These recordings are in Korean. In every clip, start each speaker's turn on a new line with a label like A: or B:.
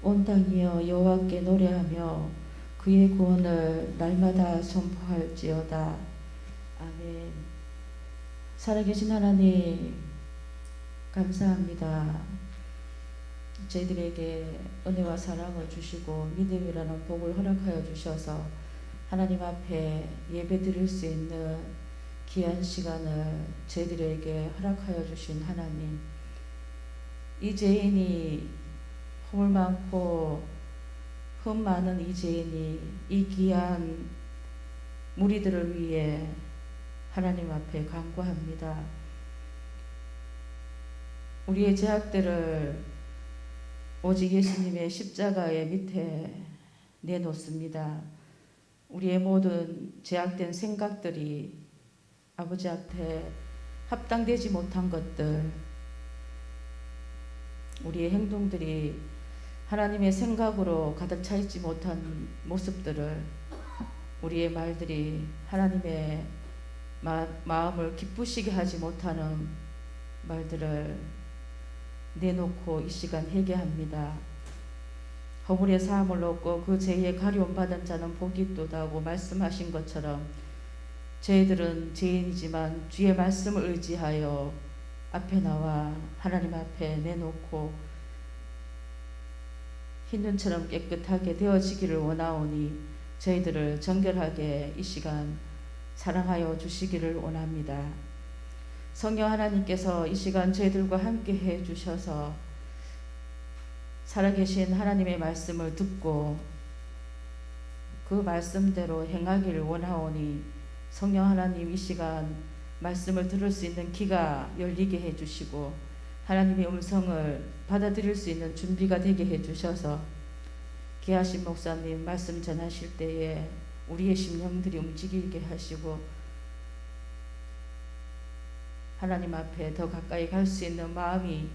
A: 온 땅이여 여호와께 노래하며 그의 구원을 날마다 선포할지어다. 아멘. 살아계신 하나님 감사합니다. 저희들에게 은혜와 사랑을 주시고 믿음이라는 복을 허락하여 주셔서 하나님 앞에 예배 드릴 수 있는 귀한 시간을 저희들에게 허락하여 주신 하나님, 이 죄인이 허물 많고 흠 많은 이 죄인이 이 귀한 무리들을 위해 하나님 앞에 간구합니다. 우리의 죄악들을 오직 예수님의 십자가의 밑에 내놓습니다. 우리의 모든 죄악된 생각들이 아버지 앞에 합당되지 못한 것들, 우리의 행동들이 하나님의 생각으로 가득 차 있지 못한 모습들을, 우리의 말들이 하나님의 마음을 기쁘시게 하지 못하는 말들을 내놓고 이 시간 회개합니다. 허물의 사함을 얻고 그 죄에 가려움 받은 자는 복이 있도다고 말씀하신 것처럼 저희들은 죄인이지만 주의 말씀을 의지하여 앞에 나와 하나님 앞에 내놓고 흰 눈처럼 깨끗하게 되어지기를 원하오니 저희들을 정결하게 이 시간 사랑하여 주시기를 원합니다. 성령 하나님께서 이 시간 저희들과 함께 해 주셔서 살아계신 하나님의 말씀을 듣고 그 말씀대로 행하기를 원하오니 성령 하나님 이 시간 말씀을 들을 수 있는 귀가 열리게 해주시고 하나님의 음성을 받아들일 수 있는 준비가 되게 해주셔서 귀하신 목사님 말씀 전하실 때에 우리의 심령들이 움직이게 하시고 하나님 앞에 더 가까이 갈 수 있는 마음이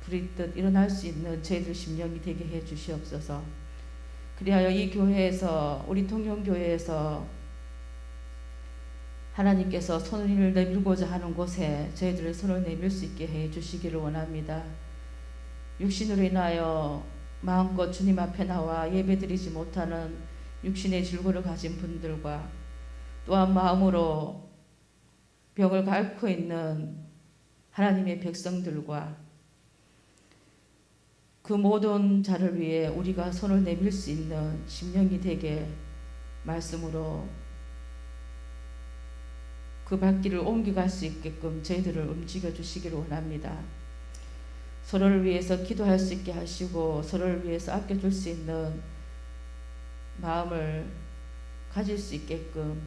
A: 불이 일어날 수 있는 저희들 심령이 되게 해 주시옵소서. 그리하여 이 교회에서, 우리 통영교회에서 하나님께서 손을 내밀고자 하는 곳에 저희들의 손을 내밀 수 있게 해 주시기를 원합니다. 육신으로 인하여 마음껏 주님 앞에 나와 예배드리지 못하는 육신의 질고를 가진 분들과 또한 마음으로 벽을 앓고 있는 하나님의 백성들과 그 모든 자를 위해 우리가 손을 내밀 수 있는 심령이 되게 말씀으로 그 발길을 옮겨갈 수 있게끔 저희들을 움직여 주시기를 원합니다. 서로를 위해서 기도할 수 있게 하시고 서로를 위해서 아껴줄 수 있는 마음을 가질 수 있게끔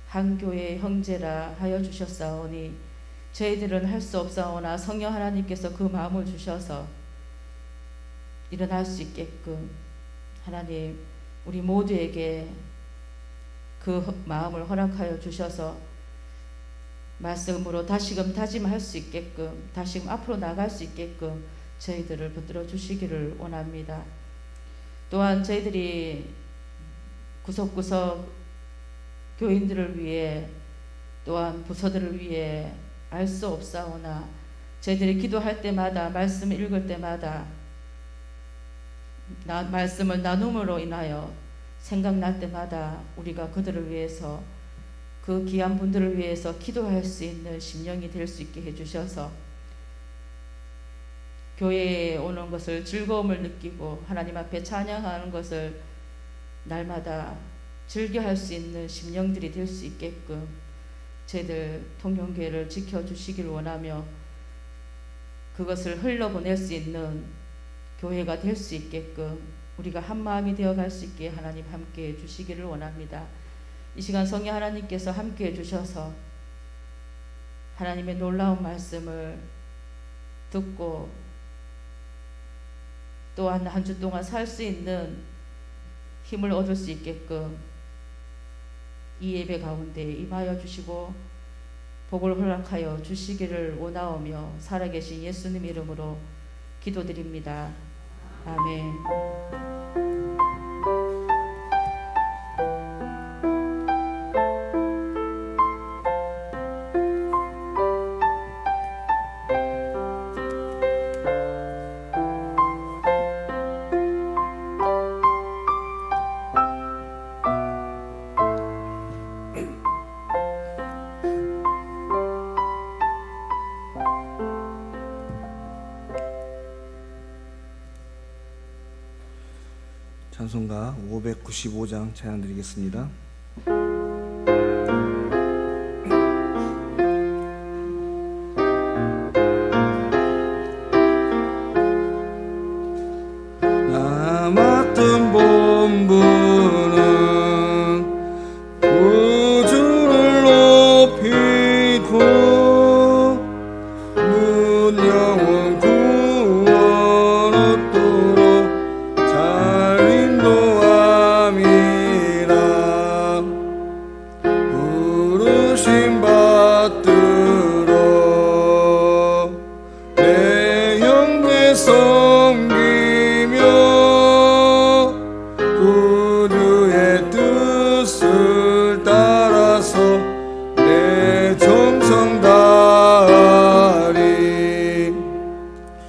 A: 한 교회의 형제라 하여 주셨사오니 저희들은 할 수 없사오나 성령 하나님께서 그 마음을 주셔서 일어날 수 있게끔 하나님 우리 모두에게 그 마음을 허락하여 주셔서 말씀으로 다시금 다짐할 수 있게끔 다시금 앞으로 나갈 수 있게끔 저희들을 붙들어 주시기를 원합니다. 또한 저희들이 구석구석 교인들을 위해 또한 부서들을 위해 알 수 없사오나 저희들이 기도할 때마다 말씀을 읽을 때마다 말씀을 나눔으로 인하여 생각날 때마다 우리가 그들을 위해서 그 귀한 분들을 위해서 기도할 수 있는 심령이 될 수 있게 해주셔서 교회에 오는 것을 즐거움을 느끼고 하나님 앞에 찬양하는 것을 날마다 즐겨할 수 있는 심령들이 될 수 있게끔 저희들 통영교회를 지켜주시길 원하며 그것을 흘러보낼 수 있는 교회가 될 수 있게끔 우리가 한마음이 되어갈 수 있게 하나님 함께해 주시기를 원합니다. 이 시간 성령 하나님께서 함께해 주셔서 하나님의 놀라운 말씀을 듣고 또한 한 주 동안 살 수 있는 힘을 얻을 수 있게끔 이 예배 가운데 임하여 주시고 복을 허락하여 주시기를 원하오며 살아계신 예수님 이름으로 기도드립니다. 아멘.
B: 찬송가 595장 찬양 드리겠습니다. 나 맡은 본분은 구주를 높이고 문영원 구원 얻도록 잘 인도함이라. 부르심 받들어 내 형제 섬기며 구주의 뜻을 따라서 내 정성 다하리.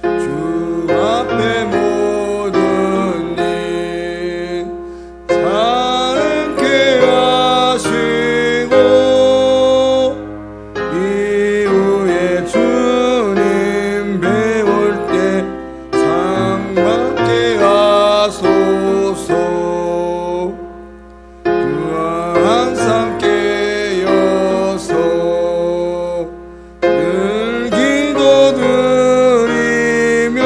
B: 주 앞에 모든 일 사랑케 하시고 이후에 주님 배울 때 상 받게 하소서. 주와 항상 깨어서 늘 기도드리며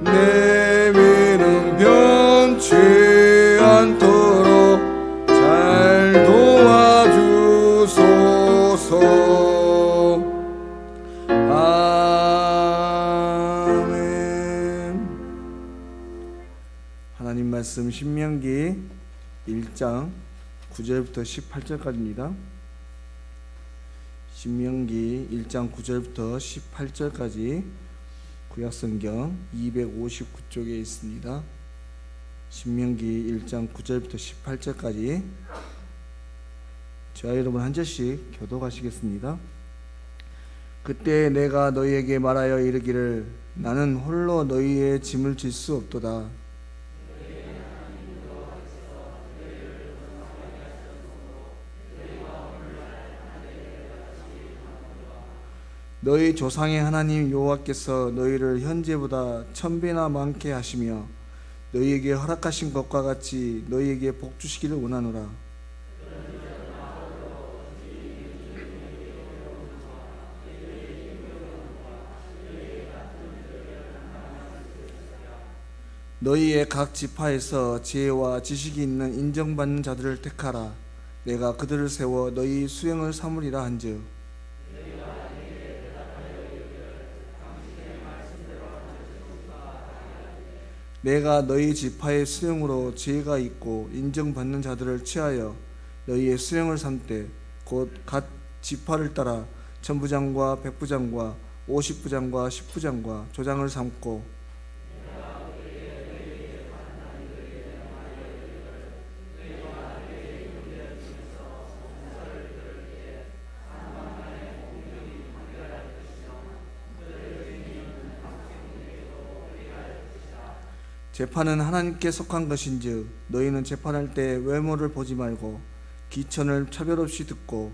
B: 내 믿음 변치 않도록 잘 도와주소서. 아멘. 하나님 말씀 신명기 1장 9절부터 18절까지입니다. 신명기 1장 9절부터 18절까지 구약성경 259쪽에 있습니다. 신명기 1장 9절부터 18절까지 저와 여러분 한 절씩 교독하시겠습니다. 그때 내가 너희에게 말하여 이르기를 나는 홀로 너희의 짐을 질 수 없도다. 너희 조상의 하나님 여호와께서 너희를 현재보다 1000배나 많게 하시며 너희에게 허락하신 것과 같이 너희에게 복 주시기를 원하노라. 너희의 각 지파에서 지혜와 지식이 있는 인정받는 자들을 택하라. 내가 그들을 세워 너희 수행을 삼으리라 한즉 내가 너희 지파의 수령으로 지혜가 있고 인정받는 자들을 취하여 너희의 수령을 삼되 곧 각 지파를 따라 천부장과 백부장과 50부장과 10부장과 조장을 삼고 재판은 하나님께 속한 것인즉 너희는 재판할 때 외모를 보지 말고 기천을 차별 없이 듣고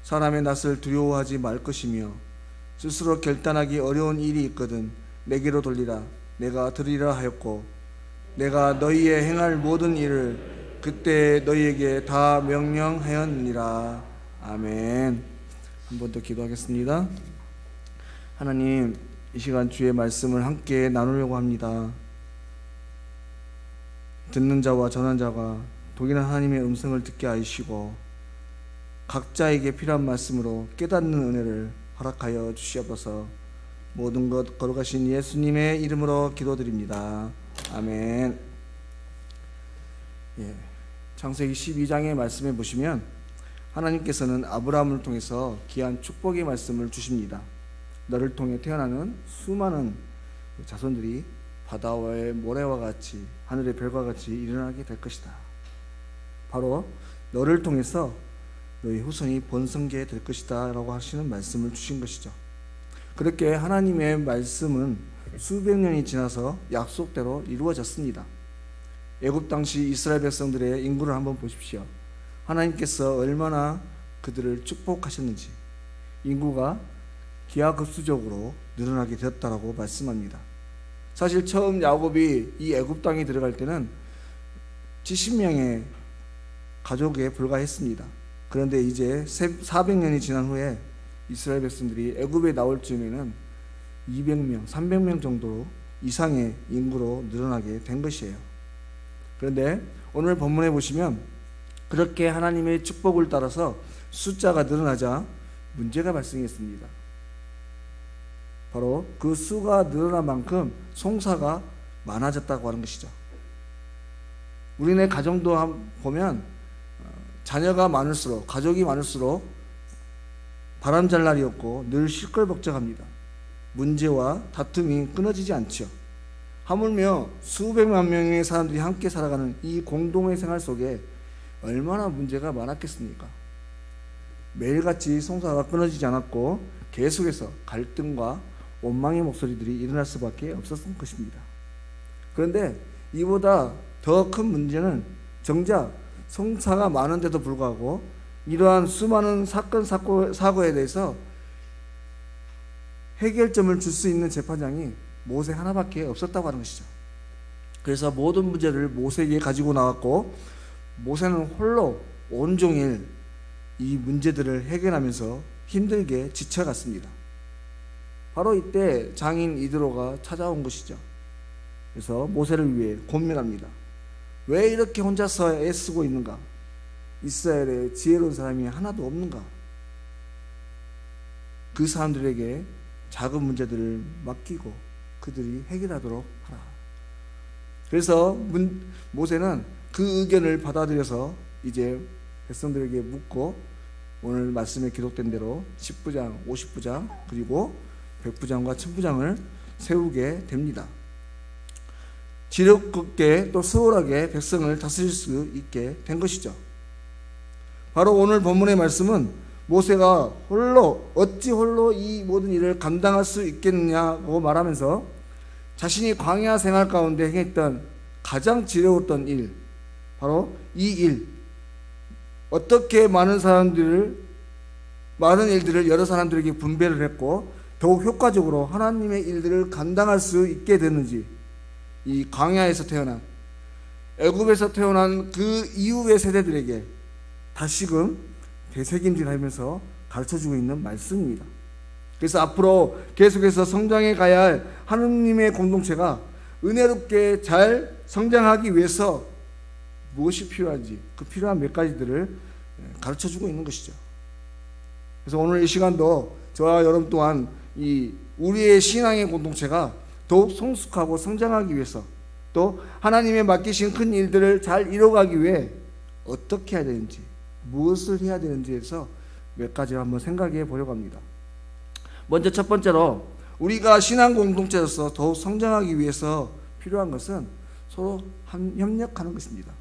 B: 사람의 낯을 두려워하지 말 것이며 스스로 결단하기 어려운 일이 있거든 내게로 돌리라. 내가 들으리라 하였고 내가 너희의 행할 모든 일을 그때 너희에게 다 명령하였느니라. 아멘. 한 번 더 기도하겠습니다. 하나님, 이 시간 주의 말씀을 함께 나누려고 합니다. 듣는 자와 전하는 자가 동일한 하나님의 음성을 듣게 하시고 각자에게 필요한 말씀으로 깨닫는 은혜를 허락하여 주시옵소서. 모든 것 거룩하신 예수님의 이름으로 기도드립니다. 아멘. 창세기 12장의 말씀에 보시면 하나님께서는 아브라함을 통해서 귀한 축복의 말씀을 주십니다. 너를 통해 태어나는 수많은 자손들이 바다와의 모래와 같이 하늘의 별과 같이 일어나게 될 것이다. 바로 너를 통해서 너희 후손이 번성게 될 것이다 라고 하시는 말씀을 주신 것이죠. 그렇게 하나님의 말씀은 수백 년이 지나서 약속대로 이루어졌습니다. 애굽 당시 이스라엘 백성들의 인구를 한번 보십시오. 하나님께서 얼마나 그들을 축복하셨는지 인구가 기하급수적으로 늘어나게 되었다라고 말씀합니다. 사실 처음 야곱이 이 애굽 땅에 들어갈 때는 70명의 가족에 불과했습니다. 그런데 이제 400년이 지난 후에 이스라엘 백성들이 애굽에 나올 즈음에는 200명, 300명 정도 이상의 인구로 늘어나게 된 것이에요. 그런데 오늘 본문에 보시면 그렇게 하나님의 축복을 따라서 숫자가 늘어나자 문제가 발생했습니다. 바로 그 수가 늘어난 만큼 송사가 많아졌다고 하는 것이죠. 우리네 가정도 보면 자녀가 많을수록, 가족이 많을수록 바람잘 날이 없고 늘 시끌벅적합니다. 문제와 다툼이 끊어지지 않죠. 하물며 수백만 명의 사람들이 함께 살아가는 이 공동의 생활 속에 얼마나 문제가 많았겠습니까? 매일같이 송사가 끊어지지 않았고 계속해서 갈등과 원망의 목소리들이 일어날 수밖에 없었을 것입니다. 그런데 이보다 더 큰 문제는 정작 송사가 많은데도 불구하고 이러한 수많은 사건 사고에 대해서 해결점을 줄 수 있는 재판장이 모세 하나밖에 없었다고 하는 것이죠. 그래서 모든 문제를 모세에게 가지고 나왔고 모세는 홀로 온종일 이 문제들을 해결하면서 힘들게 지쳐갔습니다. 바로 이때 장인 이드로가 찾아온 것이죠. 그래서 모세를 위해 고민합니다. 왜 이렇게 혼자서 애쓰고 있는가? 이스라엘에 지혜로운 사람이 하나도 없는가? 그 사람들에게 작은 문제들을 맡기고 그들이 해결하도록 하라. 그래서 모세는 그 의견을 받아들여서 이제 백성들에게 묻고 오늘 말씀에 기록된 대로 10부장, 50부장 그리고 100부장과 1000부장을 세우게 됩니다. 지력있게 또 수월하게 백성을 다스릴 수 있게 된 것이죠. 바로 오늘 본문의 말씀은 모세가 어찌 홀로 이 모든 일을 감당할 수 있겠느냐고 말하면서 자신이 광야 생활 가운데 행했던 가장 지혜로웠던 일, 바로 이 일, 어떻게 많은 일들을 여러 사람들에게 분배를 했고 더욱 효과적으로 하나님의 일들을 감당할 수 있게 됐는지, 이 광야에서 태어난, 애굽에서 태어난 그 이후의 세대들에게 다시금 되새김질하면서 가르쳐주고 있는 말씀입니다. 그래서 앞으로 계속해서 성장해 가야 할 하느님의 공동체가 은혜롭게 잘 성장하기 위해서 무엇이 필요한지 그 필요한 몇 가지들을 가르쳐주고 있는 것이죠. 그래서 오늘 이 시간도 저와 여러분 또한 이 우리의 신앙의 공동체가 더욱 성숙하고 성장하기 위해서 또 하나님의 맡기신 큰 일들을 잘 이뤄가기 위해 어떻게 해야 되는지 무엇을 해야 되는지에서 몇 가지를 한번 생각해 보려고 합니다. 먼저 첫 번째로 우리가 신앙 공동체로서 더욱 성장하기 위해서 필요한 것은 서로 협력하는 것입니다.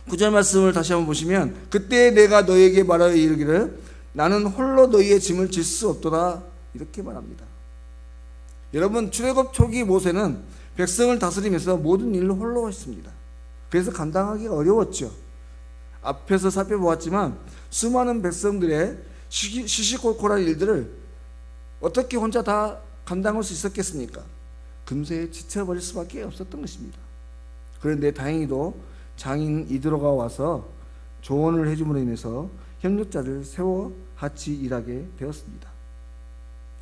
B: 9절 말씀을 다시 한번 보시면 그때 내가 너에게 말하여 이르기를 나는 홀로 너희의 짐을 질 수 없도다 이렇게 말합니다. 여러분 출애굽 초기 모세는 백성을 다스리면서 모든 일을 홀로 했습니다. 그래서 감당하기가 어려웠죠. 앞에서 살펴보았지만 수많은 백성들의 시시콜콜한 일들을 어떻게 혼자 다 감당할 수 있었겠습니까? 금세 지쳐버릴 수밖에 없었던 것입니다. 그런데 다행히도 장인 이드로가 와서 조언을 해줌으로 인해서 협력자를 세워 같이 일하게 되었습니다.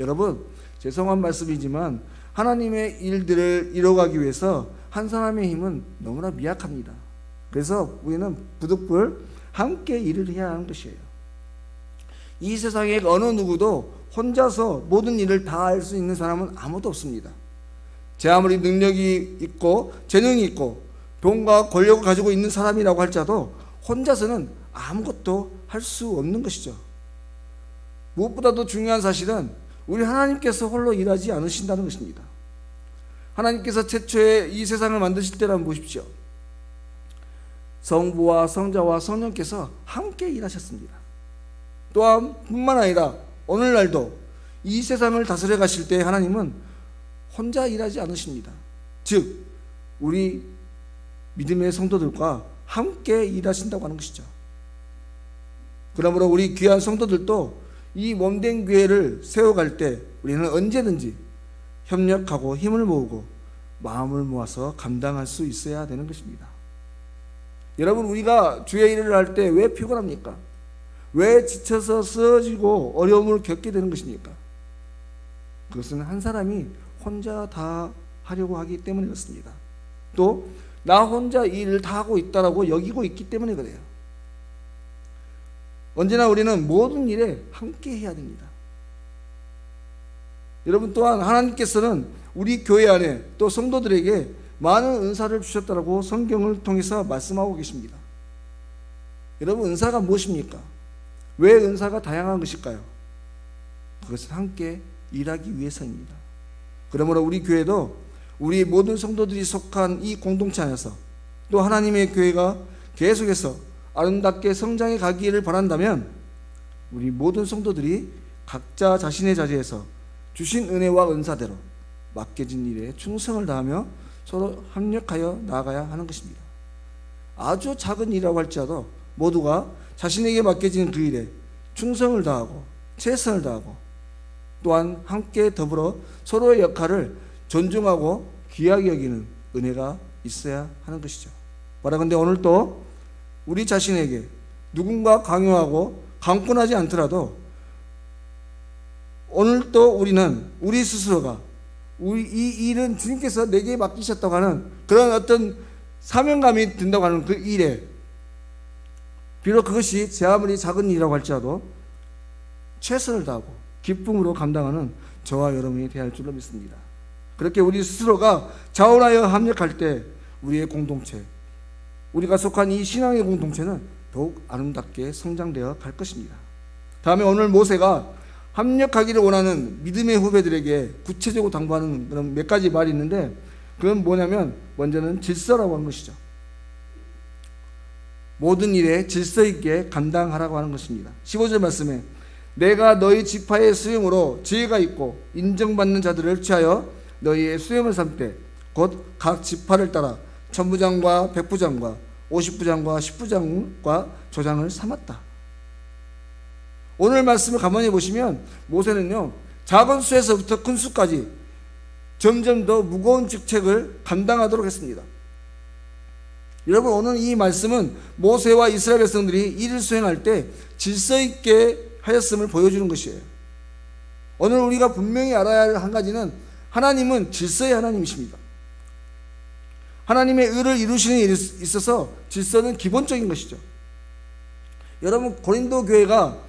B: 여러분 죄송한 말씀이지만 하나님의 일들을 이뤄가기 위해서 한 사람의 힘은 너무나 미약합니다. 그래서 우리는 부득불 함께 일을 해야 하는 것이에요. 이 세상에 어느 누구도 혼자서 모든 일을 다 할 수 있는 사람은 아무도 없습니다. 제 아무리 능력이 있고 재능이 있고 돈과 권력을 가지고 있는 사람이라고 할지라도 혼자서는 아무것도 할 수 없는 것이죠. 무엇보다도 중요한 사실은 우리 하나님께서 홀로 일하지 않으신다는 것입니다. 하나님께서 최초에 이 세상을 만드실 때를 한번 보십시오. 성부와 성자와 성령께서 함께 일하셨습니다. 또한 뿐만 아니라 오늘날도 이 세상을 다스려 가실 때 하나님은 혼자 일하지 않으십니다. 즉 우리 믿음의 성도들과 함께 일하신다고 하는 것이죠. 그러므로 우리 귀한 성도들도 이 몸된 교회를 세워갈 때 우리는 언제든지 협력하고 힘을 모으고 마음을 모아서 감당할 수 있어야 되는 것입니다. 여러분, 우리가 주의 일을 할 때 왜 피곤합니까? 왜 지쳐서 쓰러지고 어려움을 겪게 되는 것입니까? 그것은 한 사람이 혼자 다 하려고 하기 때문에 그렇습니다. 또 나 혼자 이 일을 다 하고 있다라고 여기고 있기 때문에 그래요. 언제나 우리는 모든 일에 함께 해야 됩니다. 여러분, 또한 하나님께서는 우리 교회 안에 또 성도들에게 많은 은사를 주셨다라고 성경을 통해서 말씀하고 계십니다. 여러분, 은사가 무엇입니까? 왜 은사가 다양한 것일까요? 그것은 함께 일하기 위해서입니다. 그러므로 우리 교회도 우리 모든 성도들이 속한 이 공동체 안에서 또 하나님의 교회가 계속해서 아름답게 성장해 가기를 바란다면 우리 모든 성도들이 각자 자신의 자리에서 주신 은혜와 은사대로 맡겨진 일에 충성을 다하며 서로 협력하여 나아가야 하는 것입니다. 아주 작은 일이라고 할지라도 모두가 자신에게 맡겨진 그 일에 충성을 다하고 최선을 다하고 또한 함께 더불어 서로의 역할을 존중하고 귀하게 여기는 은혜가 있어야 하는 것이죠. 바라건대 오늘 또 우리 자신에게 누군가 강요하고 강권하지 않더라도 오늘 또 우리는 우리 스스로가 이 일은 주님께서 내게 맡기셨다고 하는 그런 어떤 사명감이 든다고 하는 그 일에 비록 그것이 제 아무리 작은 일이라고 할지라도 최선을 다하고 기쁨으로 감당하는 저와 여러분이 되어야 할 줄로 믿습니다. 그렇게 우리 스스로가 자원하여 합력할 때 우리의 공동체, 우리가 속한 이 신앙의 공동체는 더욱 아름답게 성장되어 갈 것입니다. 다음에 오늘 모세가 합력하기를 원하는 믿음의 후배들에게 구체적으로 당부하는 그런 몇 가지 말이 있는데 그건 뭐냐면 먼저는 질서라고 하는 것이죠. 모든 일에 질서 있게 감당하라고 하는 것입니다. 15절 말씀에 내가 너희 지파의 수용으로 지혜가 있고 인정받는 자들을 취하여 너희의 수용을 삼되 곧 각 지파를 따라 천부장과 백부장과 50부장과 10부장과 조장을 삼았다. 오늘 말씀을 가만히 보시면 모세는요 작은 수에서부터 큰 수까지 점점 더 무거운 직책을 감당하도록 했습니다. 여러분, 오늘 이 말씀은 모세와 이스라엘 백성들이 일을 수행할 때 질서 있게 하였음을 보여주는 것이에요. 오늘 우리가 분명히 알아야 할 한 가지는 하나님은 질서의 하나님이십니다. 하나님의 의를 이루시는 일에 있어서 질서는 기본적인 것이죠. 여러분, 고린도 교회가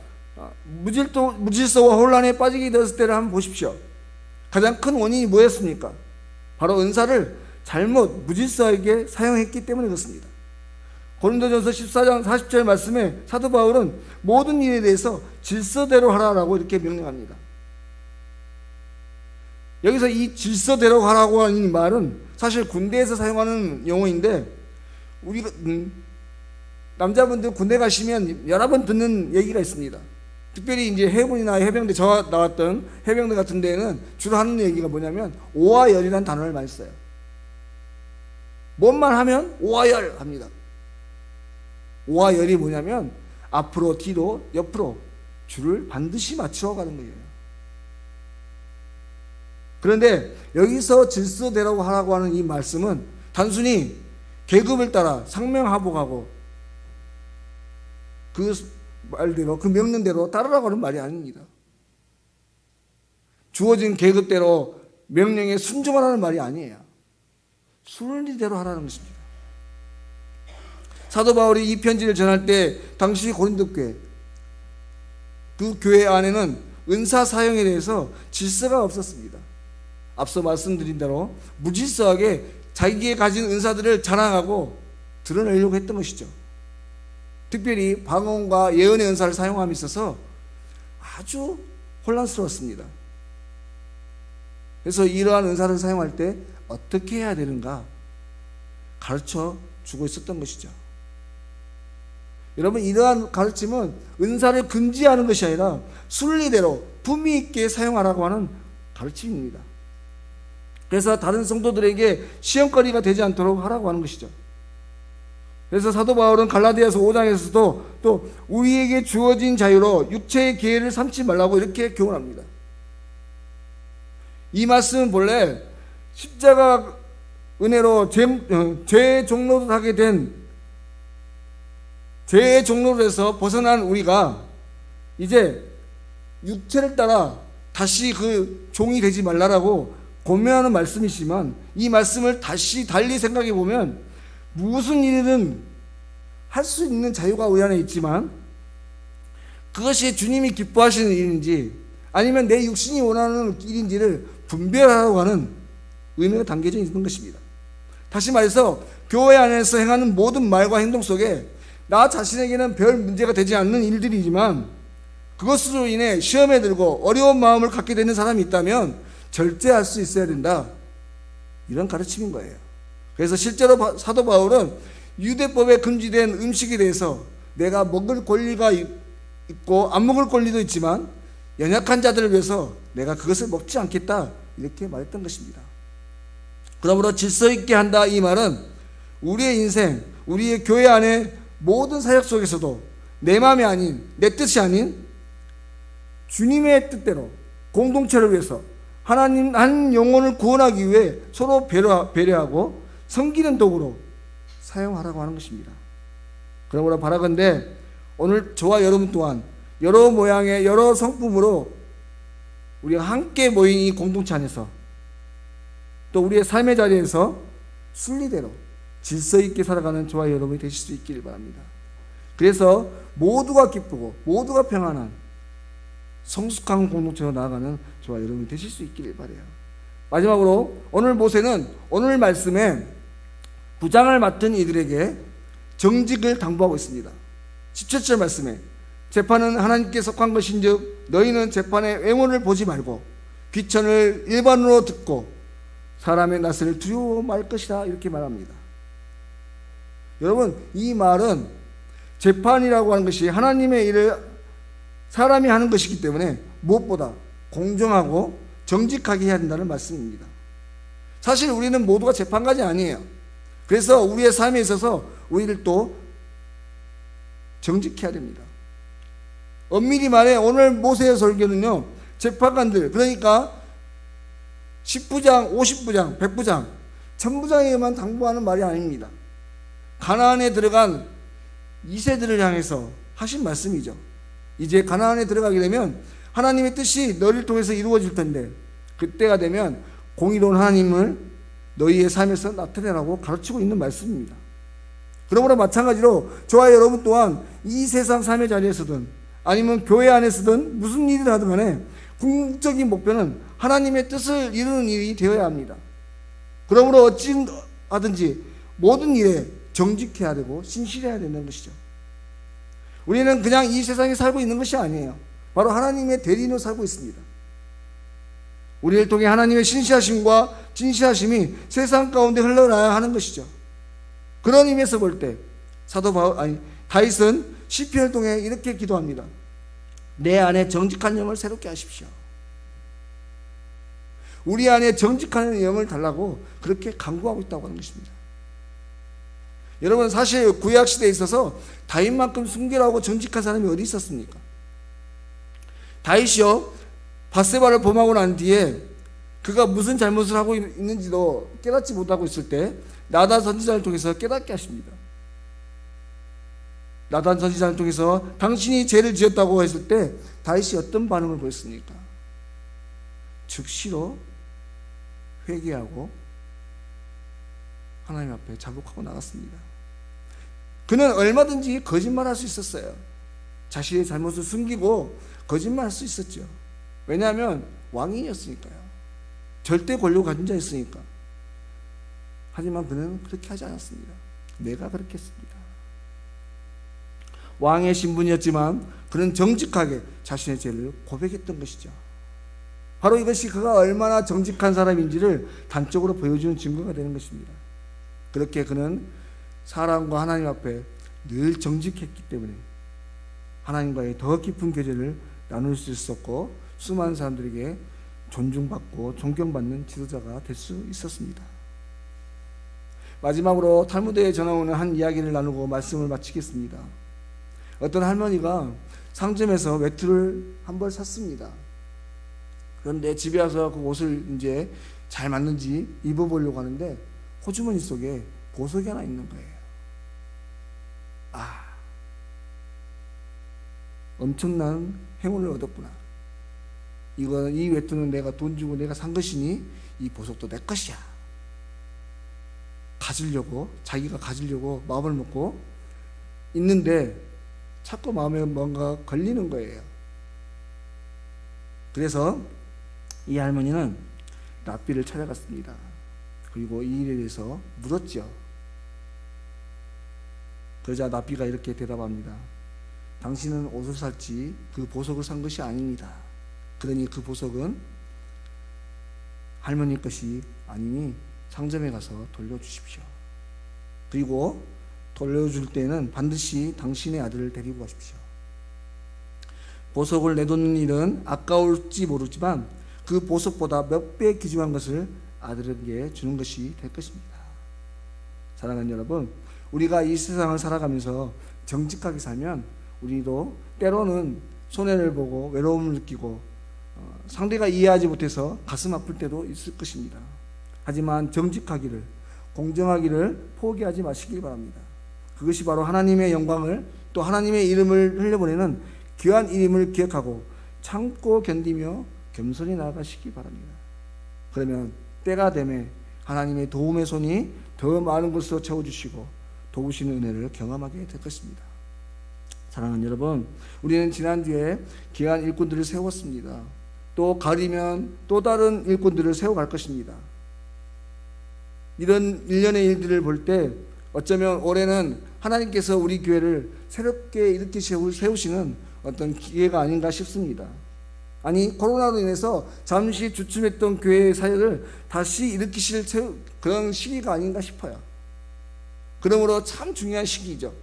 B: 무질서와 혼란에 빠지게 되었을 때를 한번 보십시오. 가장 큰 원인이 뭐였습니까? 바로 은사를 잘못 무질서하게 사용했기 때문에 그렇습니다. 고린도전서 14장 40절 말씀에 사도 바울은 모든 일에 대해서 질서대로 하라라고 이렇게 명령합니다. 여기서 이 질서대로 하라고 하는 말은 사실 군대에서 사용하는 용어인데 우리가 남자분들 군대 가시면 여러 번 듣는 얘기가 있습니다. 특별히 이제 해군이나 해병대, 저와 나왔던 해병대 같은 데에는 주로 하는 얘기가 뭐냐면 오와 열이라는 단어를 많이 써요. 뭔만 하면 오와 열 합니다. 오와 열이 뭐냐면 앞으로, 뒤로, 옆으로 줄을 반드시 맞춰 가는 거예요. 그런데 여기서 질서대로 하라고 하는 이 말씀은 단순히 계급을 따라 상명하복하고 그 말대로, 그 명령대로 따르라고 하는 말이 아닙니다. 주어진 계급대로 명령에 순종하라는 말이 아니에요. 순리대로 하라는 것입니다. 사도 바울이 이 편지를 전할 때 당시 고린도 교회, 그 교회 안에는 은사 사용에 대해서 질서가 없었습니다. 앞서 말씀드린 대로 무질서하게 자기의 가진 은사들을 자랑하고 드러내려고 했던 것이죠. 특별히 방언과 예언의 은사를 사용함에 있어서 아주 혼란스러웠습니다. 그래서 이러한 은사를 사용할 때 어떻게 해야 되는가 가르쳐 주고 있었던 것이죠. 여러분, 이러한 가르침은 은사를 금지하는 것이 아니라 순리대로 품위 있게 사용하라고 하는 가르침입니다. 그래서 다른 성도들에게 시험거리가 되지 않도록 하라고 하는 것이죠. 그래서 사도 바울은 갈라디아서 5장에서도 또 우리에게 주어진 자유로 육체의 기회를 삼지 말라고 이렇게 교훈합니다. 이 말씀은 본래 십자가 은혜로 죄의 종로를 하게 된 죄의 종로에서 벗어난 우리가 이제 육체를 따라 다시 그 종이 되지 말라라고 권면하는 말씀이지만, 이 말씀을 다시 달리 생각해 보면 무슨 일이든 할 수 있는 자유가 우리 안에 있지만, 그것이 주님이 기뻐하시는 일인지 아니면 내 육신이 원하는 일인지를 분별하라고 하는 의미가 담겨져 있는 것입니다. 다시 말해서 교회 안에서 행하는 모든 말과 행동 속에 나 자신에게는 별 문제가 되지 않는 일들이지만 그것으로 인해 시험에 들고 어려운 마음을 갖게 되는 사람이 있다면 절제할 수 있어야 된다, 이런 가르침인 거예요. 그래서 실제로 사도 바울은 유대법에 금지된 음식에 대해서 내가 먹을 권리가 있고 안 먹을 권리도 있지만 연약한 자들을 위해서 내가 그것을 먹지 않겠다, 이렇게 말했던 것입니다. 그러므로 질서 있게 한다, 이 말은 우리의 인생, 우리의 교회 안에 모든 사역 속에서도 내 마음이 아닌, 내 뜻이 아닌 주님의 뜻대로 공동체를 위해서 하나님 한 영혼을 구원하기 위해 서로 배려하고 섬기는 도구로 사용하라고 하는 것입니다. 그러므로 바라건대 오늘 저와 여러분 또한 여러 모양의 여러 성품으로 우리가 함께 모인 이 공동체 안에서 또 우리의 삶의 자리에서 순리대로 질서 있게 살아가는 저와 여러분이 되실 수 있기를 바랍니다. 그래서 모두가 기쁘고 모두가 평안한 성숙한 공동체로 나아가는 저와 여러분이 되실 수 있기를 바라요. 마지막으로 오늘 모세는 오늘 말씀에 부장을 맡은 이들에게 정직을 당부하고 있습니다. 17절 말씀에 재판은 하나님께 속한 것인즉 너희는 재판의 외모를 보지 말고 귀천을 일반으로 듣고 사람의 낯을 두려워 말 것이다, 이렇게 말합니다. 여러분, 이 말은 재판이라고 하는 것이 하나님의 일을 사람이 하는 것이기 때문에 무엇보다 공정하고 정직하게 해야 된다는 말씀입니다. 사실 우리는 모두가 재판관이 아니에요. 그래서 우리의 삶에 있어서 우리를 또 정직해야 됩니다. 엄밀히 말해 오늘 모세의 설교는요, 재판관들, 그러니까 10부장, 50부장, 100부장, 1000부장에게만 당부하는 말이 아닙니다. 가나안에 들어간 2세들을 향해서 하신 말씀이죠. 이제 가나안에 들어가게 되면 하나님의 뜻이 너를 통해서 이루어질 텐데 그때가 되면 공의로운 하나님을 너희의 삶에서 나타내라고 가르치고 있는 말씀입니다. 그러므로 마찬가지로 저와 여러분 또한 이 세상 삶의 자리에서든 아니면 교회 안에서든 무슨 일을 하든 간에 궁극적인 목표는 하나님의 뜻을 이루는 일이 되어야 합니다. 그러므로 어찌하든지 모든 일에 정직해야 되고 신실해야 되는 것이죠. 우리는 그냥 이 세상에 살고 있는 것이 아니에요. 바로 하나님의 대리인으로 살고 있습니다. 우리를 통해 하나님의 신실하심과 진실하심이 세상 가운데 흘러나야 하는 것이죠. 그런 의미에서 볼 때 다윗은 시편을 통해 이렇게 기도합니다. 내 안에 정직한 영을 새롭게 하십시오. 우리 안에 정직한 영을 달라고 그렇게 간구하고 있다고 하는 것입니다. 여러분, 사실 구약 시대에 있어서 다윗만큼 순결하고 정직한 사람이 어디 있었습니까? 다윗이요, 밧세바를 범하고 난 뒤에 그가 무슨 잘못을 하고 있는지도 깨닫지 못하고 있을 때 나단 선지자를 통해서 깨닫게 하십니다. 나단 선지자를 통해서 당신이 죄를 지었다고 했을 때 다윗이 어떤 반응을 보였습니까? 즉시로 회개하고 하나님 앞에 자복하고 나갔습니다. 그는 얼마든지 거짓말할 수 있었어요. 자신의 잘못을 숨기고 거짓말할 수 있었죠. 왜냐하면 왕인이었으니까요. 절대 권력 가진 자였으니까. 하지만 그는 그렇게 하지 않았습니다. 내가 그렇게 했습니다. 왕의 신분이었지만 그는 정직하게 자신의 죄를 고백했던 것이죠. 바로 이것이 그가 얼마나 정직한 사람인지를 단적으로 보여주는 증거가 되는 것입니다. 그렇게 그는 사람과 하나님 앞에 늘 정직했기 때문에 하나님과의 더 깊은 교제를 나눌 수 있었고 수많은 사람들에게 존중받고 존경받는 지도자가 될 수 있었습니다. 마지막으로 탈무드에 전해오는 한 이야기를 나누고 말씀을 마치겠습니다. 어떤 할머니가 상점에서 외투를 한 벌 샀습니다. 그런데 집에 와서 그 옷을 이제 잘 맞는지 입어보려고 하는데 호주머니 속에 보석이 하나 있는 거예요. 엄청난 행운을 얻었구나. 이 외투는 내가 돈 주고 내가 산 것이니 이 보석도 내 것이야. 자기가 가지려고 마음을 먹고 있는데 자꾸 마음에 뭔가 걸리는 거예요. 그래서 이 할머니는 랍비를 찾아갔습니다. 그리고 이 일에 대해서 물었죠. 그러자 랍비가 이렇게 대답합니다. 당신은 옷을 샀지 그 보석을 산 것이 아닙니다. 그러니 그 보석은 할머니 것이 아니니 상점에 가서 돌려주십시오. 그리고 돌려줄 때는 반드시 당신의 아들을 데리고 가십시오. 보석을 내놓는 일은 아까울지 모르지만 그 보석보다 몇 배 귀중한 것을 아들에게 주는 것이 될 것입니다. 사랑하는 여러분, 우리가 이 세상을 살아가면서 정직하게 살면 우리도 때로는 손해를 보고 외로움을 느끼고 상대가 이해하지 못해서 가슴 아플 때도 있을 것입니다. 하지만 정직하기를, 공정하기를 포기하지 마시길 바랍니다. 그것이 바로 하나님의 영광을, 또 하나님의 이름을 흘려보내는 귀한 이름을 기억하고 참고 견디며 겸손히 나아가시기 바랍니다. 그러면 때가 되매 하나님의 도움의 손이 더 많은 것으로 채워주시고 도우시는 은혜를 경험하게 될 것입니다. 사랑하는 여러분, 우리는 지난주에 귀한 일꾼들을 세웠습니다. 또 가리면 또 다른 일꾼들을 세워갈 것입니다. 이런 일련의 일들을 볼 때 어쩌면 올해는 하나님께서 우리 교회를 새롭게 일으켜 세우시는 어떤 기회가 아닌가 싶습니다. 아니, 코로나로 인해서 잠시 주춤했던 교회의 사역을 다시 일으키실 그런 시기가 아닌가 싶어요. 그러므로 참 중요한 시기죠.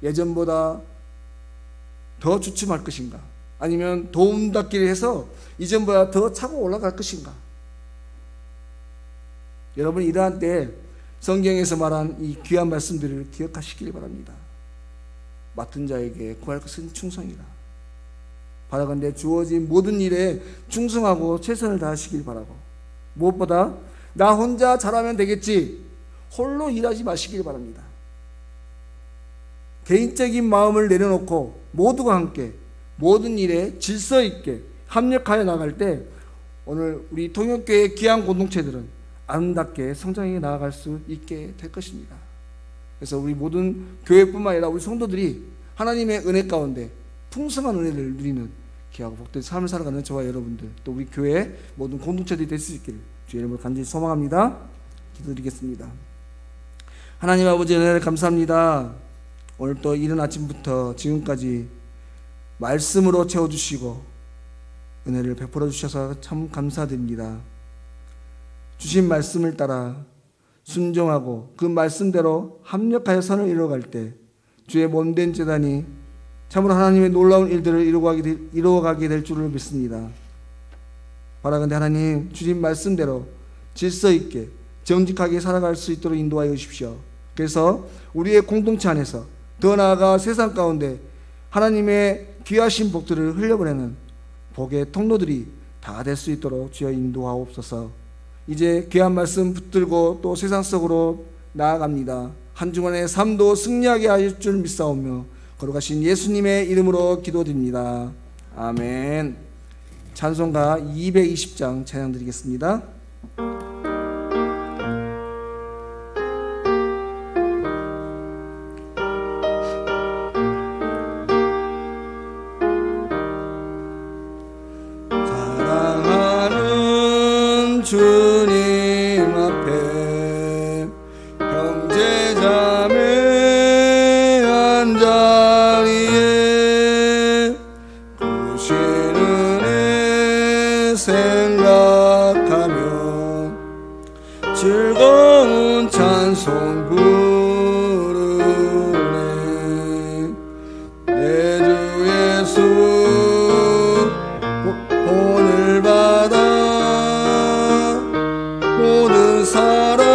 B: 예전보다 더 주춤할 것인가, 아니면 도움닫기를 해서 이전보다 더 차고 올라갈 것인가. 여러분, 이러한 때 성경에서 말한 이 귀한 말씀들을 기억하시길 바랍니다. 맡은 자에게 구할 것은 충성이라. 바라건대 주어진 모든 일에 충성하고 최선을 다하시길 바라고, 무엇보다 나 혼자 잘하면 되겠지 홀로 일하지 마시길 바랍니다. 개인적인 마음을 내려놓고 모두가 함께 모든 일에 질서 있게 합력하여 나갈 때 오늘 우리 통역교회 귀한 공동체들은 아름답게 성장해 나아갈 수 있게 될 것입니다. 그래서 우리 모든 교회뿐만 아니라 우리 성도들이 하나님의 은혜 가운데 풍성한 은혜를 누리는 귀하고 복된 삶을 살아가는 저와 여러분들, 또 우리 교회 모든 공동체들이 될 수 있기를 주의 이름으로 간절히 소망합니다. 기도드리겠습니다. 하나님 아버지, 은혜를 감사합니다. 오늘 또 이른 아침부터 지금까지 말씀으로 채워주시고 은혜를 베풀어 주셔서 참 감사드립니다. 주신 말씀을 따라 순종하고 그 말씀대로 합력하여 선을 이루어갈 때 주의 몸된 제단이 참으로 하나님의 놀라운 일들을 이루어가게 될 줄을 믿습니다. 바라건대 하나님, 주신 말씀대로 질서 있게 정직하게 살아갈 수 있도록 인도하여 주십시오. 그래서 우리의 공동체 안에서 더 나아가 세상 가운데 하나님의 귀하신 복들을 흘려보내는 복의 통로들이 다 될 수 있도록 주여 인도하옵소서. 이제 귀한 말씀 붙들고 또 세상 속으로 나아갑니다. 한 주간의 삶도 승리하게 하실 줄 믿사오며 걸어가신 예수님의 이름으로 기도드립니다. 아멘. 찬송가 220장 찬양 드리겠습니다.
C: 사랑하는 주님 앞에 형제자매 한자리에 주신 은혜 생각하며 즐거운 찬송 부르네. 내 주 예수 본을 받아 모든 사랑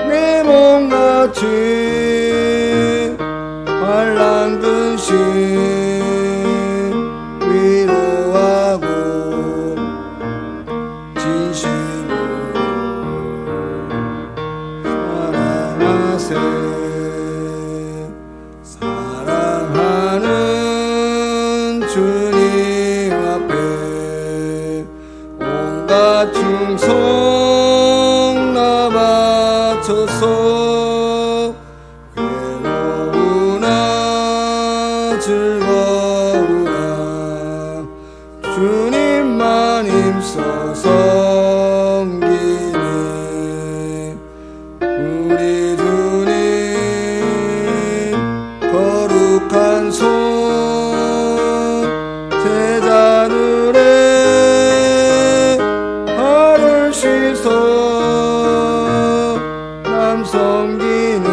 C: 내 몸같이 환난 근심 위로하고 진심 충성 나 바쳐서 괴로우나 즐거우나 주님만 힘써 섬기네. 우리 주님 거룩한 손 제자들의 발을 씻어 남 섬기는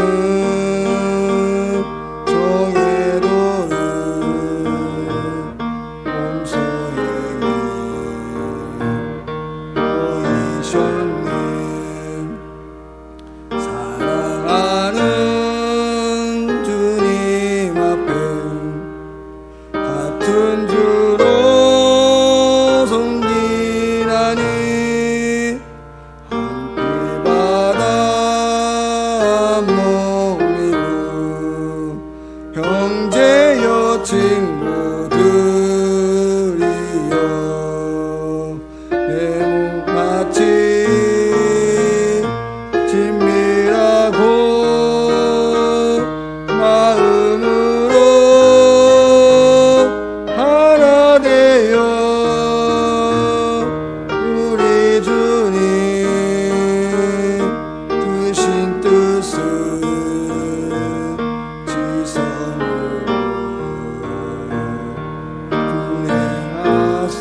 C: 종의 도를 몸소에게 보이셨네. 사랑하는 주님 앞에 같은 주로 섬기나니 한 피바다 몸이고 형제여 친구들이여 내 몸 마치 친밀하고 마음으로 하나 되어 우리 주님 드신 뜻을 지성으로 준행하세.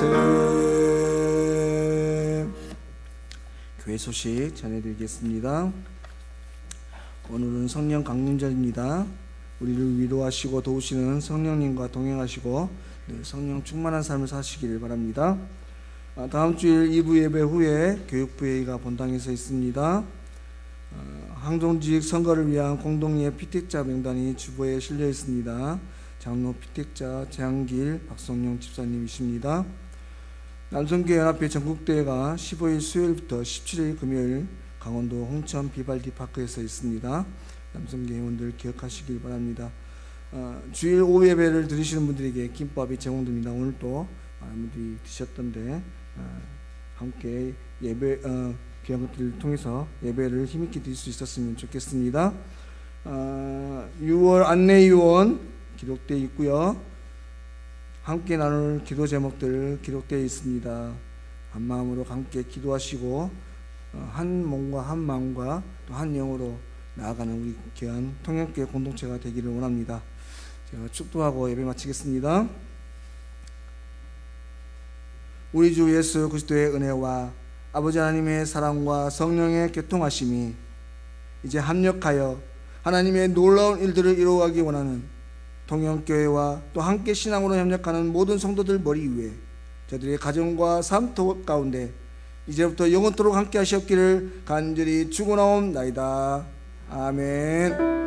B: 교회 소식 전해드리겠습니다. 오늘은 성령 강림절입니다. 우리를 위로하시고 도우시는 성령님과 동행하시고 늘 성령 충만한 삶을 사시기를 바랍니다. 다음 주일 2부 예배 후에 교육부회의가 본당에서 있습니다. 항종직 선거를 위한 공동예 피택자 명단이 주보에 실려 있습니다. 장로 피택자 재한길 박성용 집사님이십니다. 남성교회 연합회 전국대회가 15일 수요일부터 17일 금요일 강원도 홍천 비발디 파크에서 있습니다. 남성교회 회원들 기억하시길 바랍니다. 주일 오후 예배를 드리시는 분들에게 김밥이 제공됩니다. 오늘 또 많은 분들이 드셨던데 함께 예배 귀한 것들을 통해서 예배를 힘있게 드릴 수 있었으면 좋겠습니다. 6월 안내 유언 기록되어 있고요. 함께 나눌 기도 제목들 기록되어 있습니다. 한 마음으로 함께 기도하시고 한 몸과 한 마음과 또 한 영으로 나아가는 우리 귀한 통영교회 공동체가 되기를 원합니다. 제가 축도하고 예배 마치겠습니다. 우리 주 예수 그리스도의 은혜와 아버지 하나님의 사랑과 성령의 교통하심이 이제 합력하여 하나님의 놀라운 일들을 이루어가기 원하는 통영교회와 또 함께 신앙으로 협력하는 모든 성도들 머리 위에 저들의 가정과 삶 가운데 이제부터 영원토록 함께 하시옵기를 간절히 축원하옵나이다. 아멘.